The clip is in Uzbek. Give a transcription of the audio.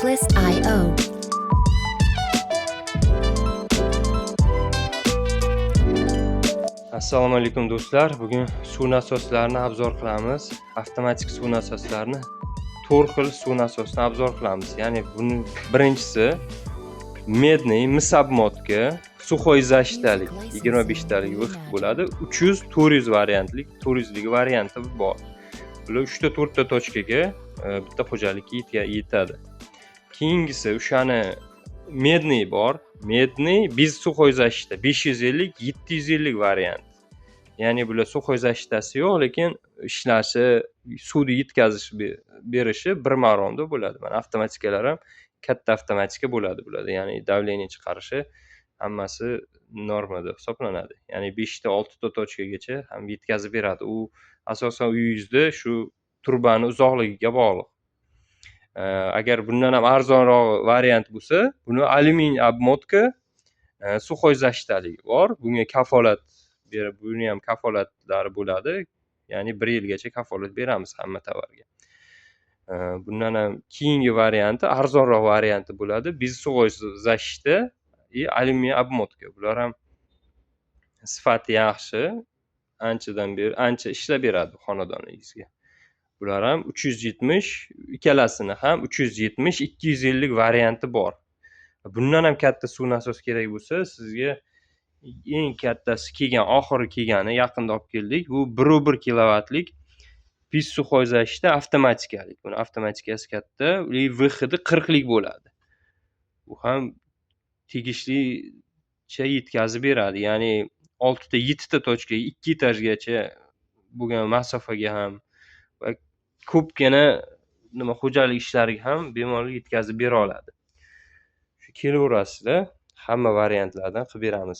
Checklist.io. Assalomu alaykum do'stlar. Bugun suv nasoslarini obzor qilamiz. Avtomatik suv nasoslarini 4 xil suv nasosini obzor qilamiz. Ya'ni buni birinchisi medniy mis obмотка, сухой zashtalik 25 talik vaqt bo'ladi. 300-400 variantlik, 400 lik varianti bor. Bular 3 ta 4 ta точкаga bitta xo'jalikka yetadi. Keyingisi o'shani medniy bor. Medniy без сухой защиты 550-750 variant. Ya'ni bular сухой защитasi yo'q, lekin ishlashi, suvni yetkazish berishi bir maromda bo'ladi. Mana avtomatikalar ham katta avtomatika bo'ladi bularda. Ya'ni davleniya chiqarishi hammasi normada hisoblanadi. Ya'ni 5 ta 6 ta точкagacha ham yetkazib beradi. U asosan uyingizda shu turbani uzoqligiga bog'liq. Agar bundan ham arzonroq variant bo'lsa, buni alyuminiy obмотка, сухой защиталigi bor. Bunga kafolat berib, buni ham kafolatlari bo'ladi. Ya'ni 1 yilgacha kafolat beramiz hamma tovarga. Bundan ham keyingi varianti, arzonroq varianti bo'ladi. Без сухой защиты и alyuminiy obмотка. Bular ham sifati yaxshi, ancha ishlab beradi xonadoningizga. Bular ham 370, ikkalasini ham 370-250 varianti bor. Bundan ham katta suv nasos kerak bo'lsa, sizga eng kattasi oxiri kelgani yaqinda olib keldik. Bu 1.1 kilovatlik без сухой защиты avtomatikalik. Buni avtomatikasi katta, выходi 40 lik bo'ladi. Bu ham tegishlicha yetkazib beradi. Ya'ni 6 ta 7 ta точка, 2 etajgacha bo'lgan masofaga ham va ko'pgina xo'jalik ishlariga ham bemalol yetkazib bera oladi. Shu kelaverasizlar, hamma variantlardan qilib beramiz.